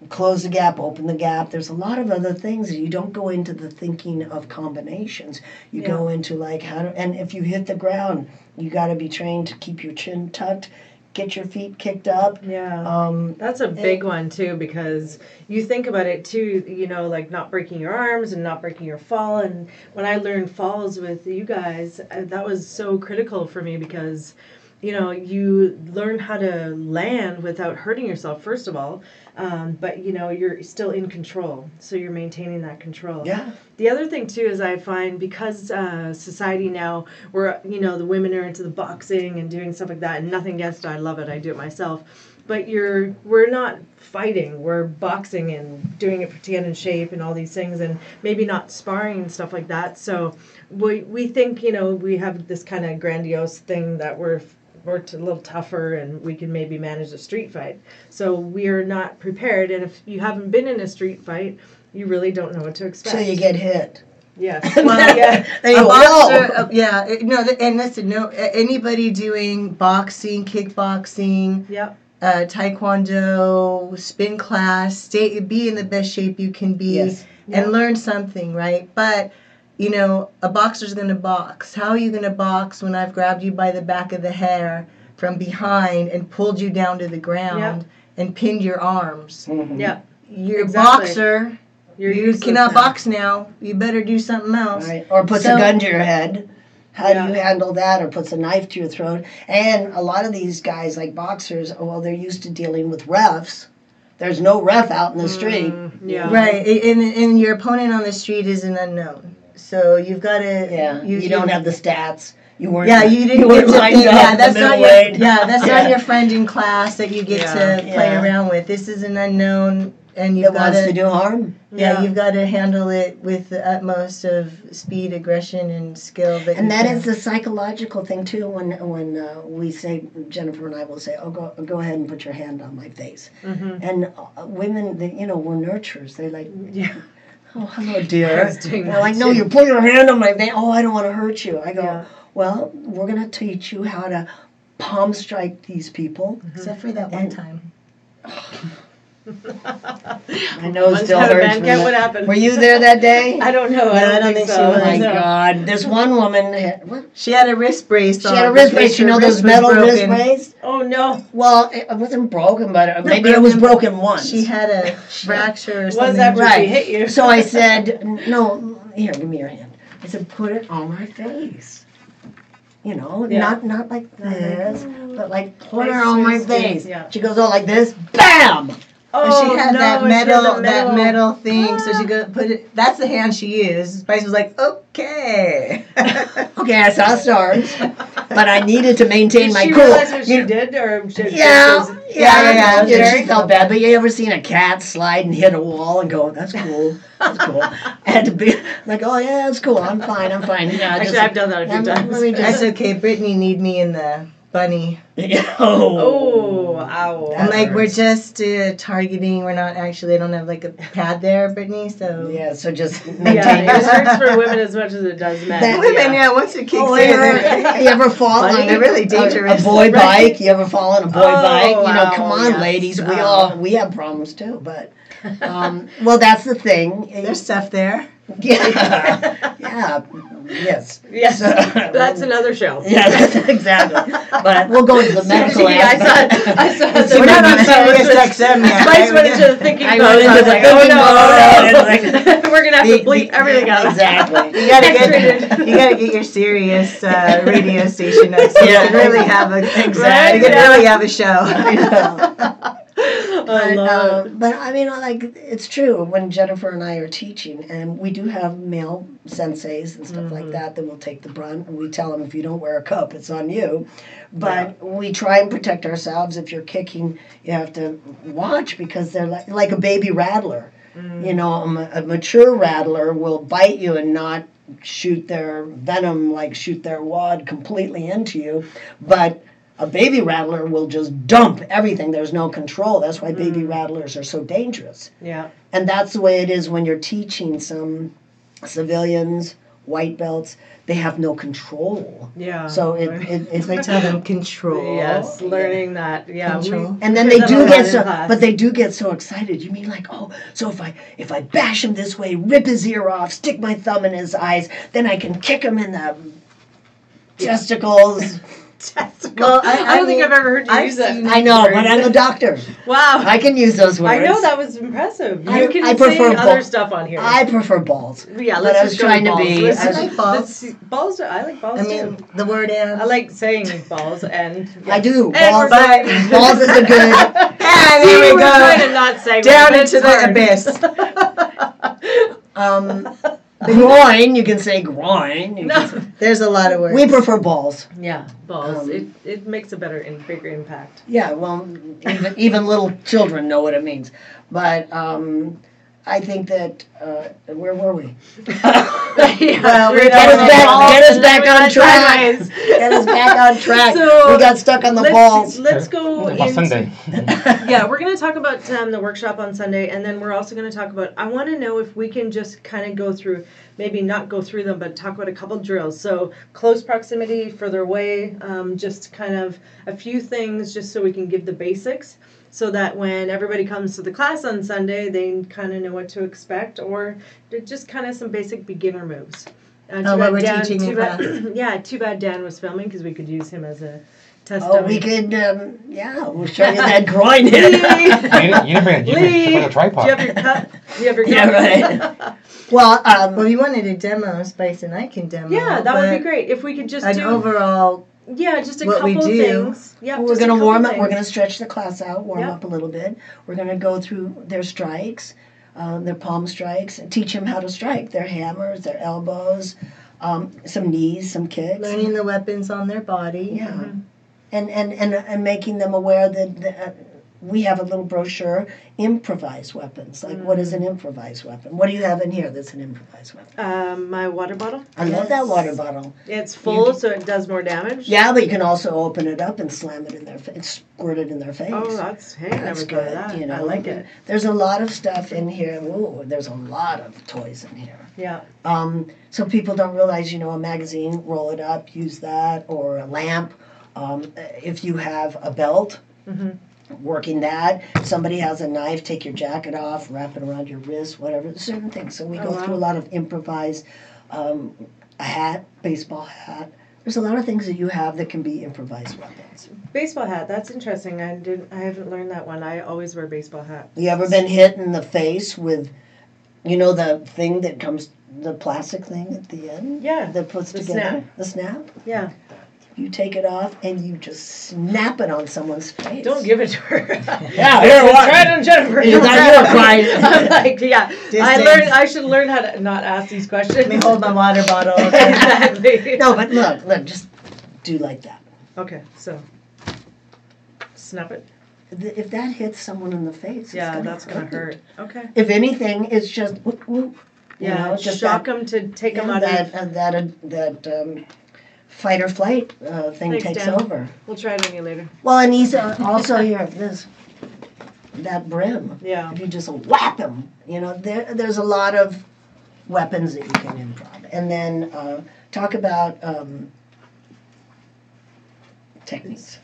close the gap, open the gap? There's a lot of other things. You don't go into the thinking of combinations. You go into like and if you hit the ground, you got to be trained to keep your chin tucked, get your feet kicked up. Yeah. That's a big one too, because you think about it too, like not breaking your arms and not breaking your fall. And when I learned falls with you guys, that was so critical for me because, you learn how to land without hurting yourself, first of all. But, you're still in control. So you're maintaining that control. Yeah. The other thing too is I find because society now, where, the women are into the boxing and doing stuff like that, and nothing against it, I love it, I do it myself. But we're not fighting. We're boxing and doing it to get in shape and all these things, and maybe not sparring and stuff like that. So we think we have this kind of grandiose thing that we're a little tougher and we can maybe manage a street fight. So we are not prepared, and if you haven't been in a street fight, you really don't know what to expect. So you get hit. Yes. Well, yeah. There you a go. boxer, no, and listen, no, anybody doing boxing, kickboxing, Yep. Taekwondo, spin class, be in the best shape you can be, Yes. and learn something, right? But a boxer's going to box. How are you going to box when I've grabbed you by the back of the hair from behind and pulled you down to the ground and pinned your arms? Mhm. Yep. You're Exactly. a boxer. You're You useless cannot now. box now. You better do something else. Right. Or puts So- a gun to your head. How Yeah. do you handle that? Or puts a knife to your throat. And a lot of these guys, like boxers, well, they're used to dealing with refs. There's no ref out in the street. Yeah. Right, and your opponent on the street is an unknown. So you've got to. Yeah. You don't have the stats. You weren't. Yeah, you didn't You get weren't to lined pick, up yeah, in that's the not middleweight. that's Yeah. not your friend in class that you get to play Yeah. around with. This is an unknown, and That you've got wants to do harm. yeah, you've got to handle it with the utmost of speed, aggression, and skill. That And you that can. is the psychological thing too. When we say, Jennifer and I will say, "Oh, go ahead and put your hand on my face." Mm-hmm. And women, we're nurturers. They're like, Yeah. "Oh, hello, I dear." was doing They're that like, "No, too. you put your hand on my face. Oh, I don't want to hurt you." I go, Yeah. "Well, we're gonna teach you how to palm strike these people." Except for that one And- time. My nose Once still had a hurts. banquet, what happened? Were you there that day? I don't know. No, I don't think she Oh was. my No. God! This one woman had, what? She had a wrist brace She on. had a wrist brace. because You her know wrist those was metal wrist broken. brace? Oh no. Well, it wasn't broken, but maybe it was broken once. She had a fracture or Was something. after Right. she hit you. So I said, "No, here, give me your hand." I said, "Put it on my face." Yeah. Not like this, but like put Like her on my twisting, face. yeah. She goes, "Oh, like this, bam!" And Oh, she had no, that she had metal, the metal thing. So she could put it. That's the hand she used. Spice was like, okay. Okay, I saw stars, but I needed to maintain Did my she cool. realize what she did, or she, Yeah, yeah, yeah. She Jerry? felt bad, but you ever seen a cat slide and hit a wall and go, "That's cool, that's cool"? I had to be like, "Oh yeah, that's cool. I'm fine. Yeah, Actually, I've done that a few times. Let me That's just, okay. Brittany need me in the bunny. Oh, ow. That Like we're hurts. just targeting. We're not actually. I don't have like a pad there, Brittany. So Yeah, so just maintain Yeah, it yourself. hurts for women as much as it does men. That- women, yeah. Once it kicks Oh, in, you ever fall on They're really dangerous, a boy right? bike? You ever fall on a boy Oh, bike? You know, wow, come on, yes. ladies. Oh. We have problems too. But well, that's the thing. there's stuff there. Yeah, yeah, yes. Yes, So- that's another show. Yeah, that's exactly. But we'll go into the medical Yeah, aspect. I saw We're not on Spice Sirius XM yet. went right? into the thinking I mode. went I was into the like, oh thinking no, mode. oh, no. We're gonna have to bleep everything out. Exactly. You gotta X-rated. you gotta get your Sirius radio station up so Yeah, you can really have a exactly. You can Yeah. really have a show. I know. I love it. But I mean, like, it's true when Jennifer and I are teaching, and we do have male senseis and stuff like that will take the brunt, and we tell them, if you don't wear a cup, it's on you. But we try and protect ourselves. If you're kicking, you have to watch, because they're like a baby rattler. You know, a mature rattler will bite you and not shoot their venom, like shoot their wad completely into you, but a baby rattler will just dump everything. There's no control. That's why baby rattlers are so dangerous. Yeah. And that's the way it is when you're teaching some civilians, white belts. They have no control. Yeah. So It's like tell them control. Yes, learning that. Yeah. Control. and then they That's do a get lot in so, class. but they do get so excited. You mean like, oh, so if I bash him this way, rip his ear off, stick my thumb in his eyes, then I can kick him in the testicles. testicle. Well, I don't think mean, I've ever heard you I've use that. seen I know, but I'm a doctor. Wow. I can use those words. I know that was impressive. You I can prefer say other ball- stuff on here. I prefer balls. Yeah, but let's I was just go trying with to balls. be- Let's I just- like balls. let's see- balls. I like balls I too. mean, the word and. I like saying balls and. I do. And we're Balls, back. balls is a good. And See, there we we're trying to go. not say Down it's into the hard. abyss. Groin, you can say groin. You can say- There's a lot of words. we prefer balls. Yeah, balls. Um, It makes a better and bigger impact. Yeah, well, even little children know what it means. But I think that, where were we? Well, we're get talking us back- about get us balls and back then we on went track. sideways. Get us back on track. So, We got stuck on the balls. Let's go About Sunday. Yeah, we're going to talk about the workshop on Sunday, and then we're also going to talk about, I want to know if we can just kind of go through, maybe not go through them, but talk about a couple drills. So close proximity, further away, just kind of a few things just so we can give the basics so that when everybody comes to the class on Sunday, they kind of know what to expect, or just kind of some basic beginner moves. Too what bad we're Dan- teaching in too bad- class. Yeah, too bad Dan was filming because we could use him as a test Oh, dummy. we could, we'll show you that groin hit. You didn't bring a, you Lee, bring a tripod. do you have your cup? Do you have your Yeah, cup? Well, Well, if you wanted a demo, Spice and I can demo. Yeah, that would be but great. If we could just An do, overall, yeah, just a what we couple do. things. Yeah, we're just a going to couple warm up. We're things. going to stretch the class out, warm Yeah. up a little bit. We're going to go through their strikes, their palm strikes, and teach them how to strike, their hammers, their elbows, some knees, some kicks. learning the weapons on their body. Yeah. Mm-hmm. And making them aware that we have a little brochure, improvised weapons. Like, what is an improvised weapon? What do you have in here that's an improvised weapon? My water bottle. I love that Yes. water bottle. It's full, so it does more damage. Yeah, but you can also open it up and slam it in their face, squirt it in their face. Oh, that's hey, I That's never thought of good. that. You know, I like it. There's a lot of stuff in here. Ooh, there's a lot of toys in here. Yeah. So people don't realize, a magazine, roll it up, use that, or a lamp. If you have a belt, working that. If somebody has a knife, take your jacket off, wrap it around your wrist, whatever, certain things. So we go wow. through a lot of improvised, a hat, baseball hat. There's a lot of things that you have that can be improvised weapons. Baseball hat. That's interesting. I haven't learned that one. I always wear baseball hat. You ever been hit in the face with, the thing that comes, the plastic thing at the end? Yeah. That puts The together snap. the snap? Yeah. You take it off and you just snap it on someone's face. Don't give it to her. Yeah, here, what? Try it on Jennifer. Is that your crying? I'm like, yeah. Distance. I should learn how to not ask these questions. Let me hold my water bottle. Exactly. No, but look, just do like that. Okay, so snap it. If that hits someone in the face, Yeah, it's that's gonna hurt. Okay. If anything, it's just whoop, whoop. Yeah, just shock that, them to take them out that, of. that fight or flight thing Thanks, takes Dan. over. We'll try it on you later. Well, and he's also here. That brim. Yeah. If you just whap him, there's a lot of weapons that you can improv, and then talk about techniques.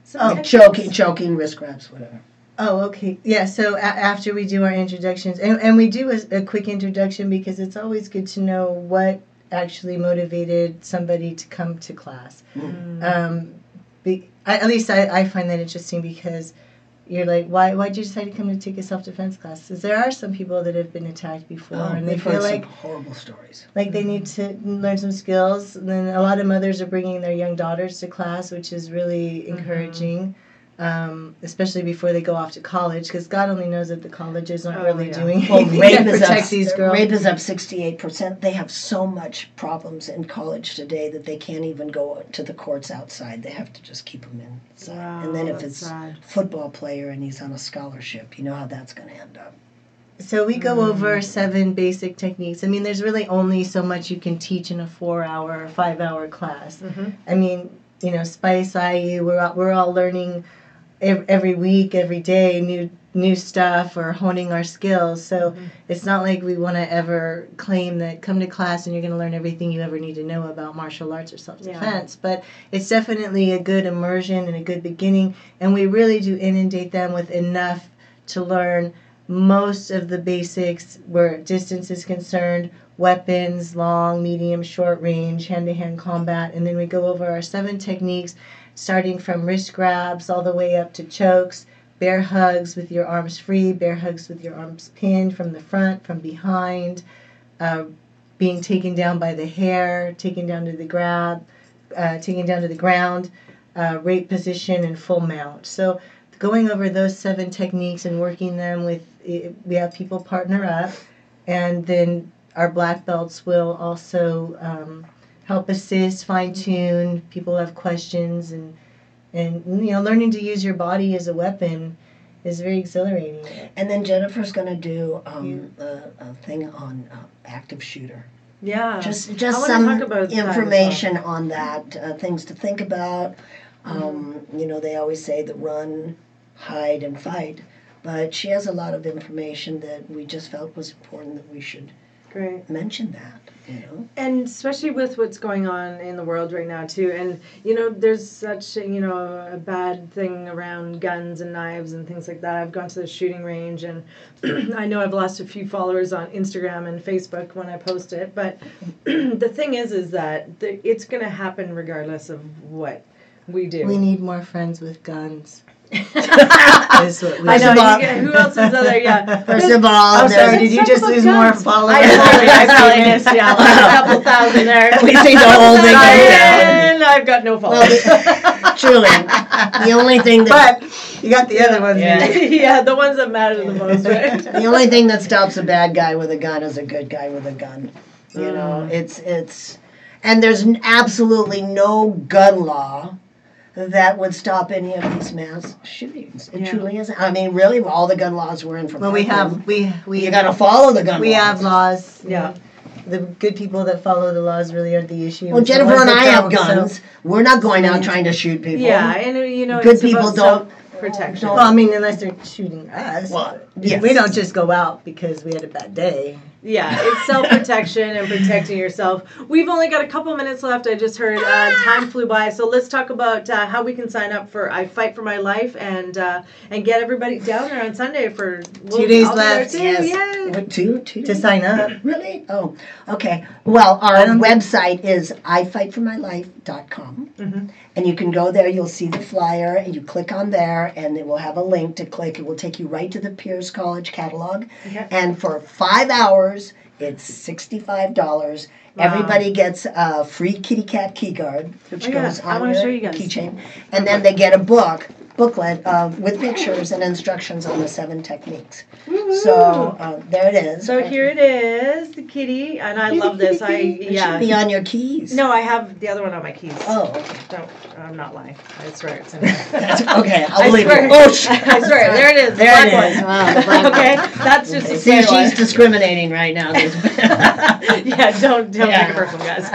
So Choking, wrist grabs, whatever. Oh, okay. Yeah, so after we do our introductions, and we do a quick introduction because it's always good to know what actually motivated somebody to come to class. At least I find that interesting because you're like, why'd you decide to come to take a self-defense class? Because there are some people that have been attacked before, and they we've feel heard like some horrible stories. they need to learn some skills. And then a lot of mothers are bringing their young daughters to class, which is really encouraging, especially before they go off to college, because God only knows that the colleges aren't really doing Well, anything rape to is protect up. these girls. Rape is up 68%. They have so much problems in college today that they can't even go to the courts outside. They have to just keep them inside. Wow, and then if that's it's sad. football player and he's on a scholarship, you know how that's going to end up. So we go over 7 basic techniques. I mean, there's really only so much you can teach in a 4-hour or 5-hour class. I mean, Spice IU, we're all learning every week, every day, new stuff or honing our skills. So it's not like we want to ever claim that come to class and you're going to learn everything you ever need to know about martial arts or self-defense. But it's definitely a good immersion and a good beginning. And we really do inundate them with enough to learn most of the basics where distance is concerned, weapons, long, medium, short range, hand-to-hand combat, and then we go over our 7 techniques, starting from wrist grabs all the way up to chokes, bear hugs with your arms free, bear hugs with your arms pinned from the front, from behind, being taken down by the hair, taken down to the ground, rape position, and full mount. So going over those 7 techniques and working them with, we have people partner up, and then our black belts will also help assist, fine tune. People have questions, and learning to use your body as a weapon is very exhilarating. And then Jennifer's going to do a thing on active shooter. Yeah. Just I wanna some talk about that as well. information on that, things to think about. They always say the run, hide, and fight, but she has a lot of information that we just felt was important that we should Great. mention that. And especially with what's going on in the world right now too, and there's such a bad thing around guns and knives and things like that. I've gone to the shooting range, and I know I've lost a few followers on Instagram and Facebook when I post it, but the thing is that it's going to happen regardless of what we do. We need more friends with guns. Is what we I know. need. Who else is there? Yeah. First of all, I'm sorry, there's- did you Let's just talk lose about more guns. followers? I probably missed, a couple thousand there. we see the whole thing go down. And I've got no followers. Truly, the only thing that But you got the other ones. Yeah. Yeah, the ones that matter the most, right? the only thing that stops a bad guy with a gun is a good guy with a gun. It's and there's absolutely no gun law that would stop any of these mass shootings. It Yeah. truly isn't. I mean, really, all the gun laws were in from. Well, we Parkland. have we You got to follow the gun we laws. have laws. Yeah. The good people that follow the laws really aren't the issue. Well, It's the Jennifer ones and that I have don't, so- guns. We're not going out trying to shoot people. Yeah, and Good it's people about don't- self-protection. Well, I mean, unless they're shooting us. Well, but yes. We don't just go out because we had a bad day. Yeah, it's self-protection and protecting yourself. We've only got a couple minutes left. I just heard time flew by, so let's talk about how we can sign up for I Fight for My Life and get everybody down there on Sunday for 2 days I'll be there left. too, Yes. yay. What, two? To sign up. Really? Oh, okay. Well, our I don't- website is ifightformylife.com. Mhm. And you can go there, you'll see the flyer, and you click on there, and it will have a link to click. It will take you right to the Pierce College catalog. Okay. And for 5 hours, it's $65. Wow. Everybody gets a free kitty cat key guard, which Oh, yeah. goes I on wanna your show you guys. keychain. And then they get a booklet with pictures and instructions on the 7 techniques. So there it is. So here it is, the kitty, and I love this. It should be on your keys. No, I have the other one on my keys. Oh, okay. Don't, I'm not lying. I swear it's in there. Okay, I'll I believe swear. you. Oh, shit. I swear, there it is. the There black it is. one. Wow, the black one. Okay, that's just a See, plain she's one. discriminating right now. Yeah, don't Yeah. take it personal, guys.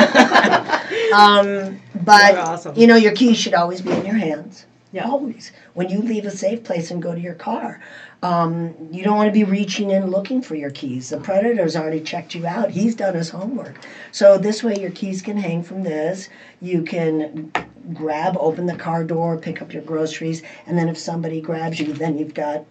But You're awesome. your keys should always be in your hands. Yeah. Always. When you leave a safe place and go to your car, you don't want to be reaching in looking for your keys. The predator's already checked you out. He's done his homework. So this way your keys can hang from this. You can open the car door, pick up your groceries, and then if somebody grabs you, then you've got,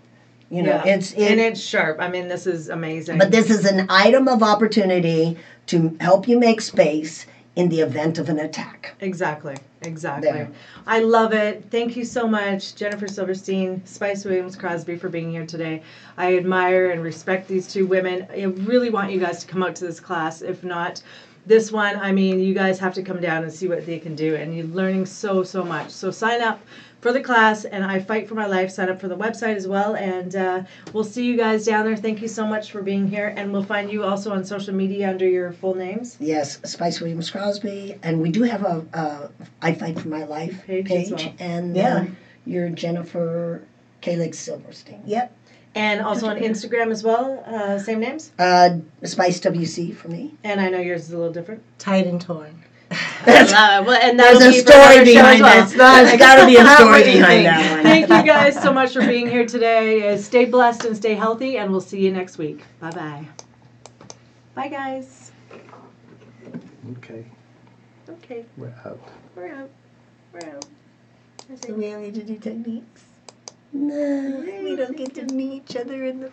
Yeah. it's And it's sharp. I mean, this is amazing. But this is an item of opportunity to help you make space in the event of an attack. Exactly. There. I love it. Thank you so much, Jennifer Silverstein, Spice Williams Crosby, for being here today. I admire and respect these 2 women. I really want you guys to come out to this class. If not, this one, I mean, you guys have to come down and see what they can do. And you're learning so much. So sign up for the class, and I Fight for My Life. Sign up for the website as well. And we'll see you guys down there. Thank you so much for being here. And we'll find you also on social media under your full names. Yes, Spice Williams Crosby, and we do have a I Fight for My Life Page as page, well. and Yeah. you're Jennifer Kalix Silverstein. Yep. And also on Instagram as well, same names. Spice WC for me. And I know yours is a little different. Tied and torn. And There's that'll a be for another story show as behind well. it. There's got to be a What story do you behind think? that one. Thank you guys so much for being here today. Stay blessed and stay healthy, and we'll see you next week. Bye-bye. Bye, guys. Okay, Okay, we're out. we're out. We're out. So we only need to do techniques. No. We don't get to meet each other in the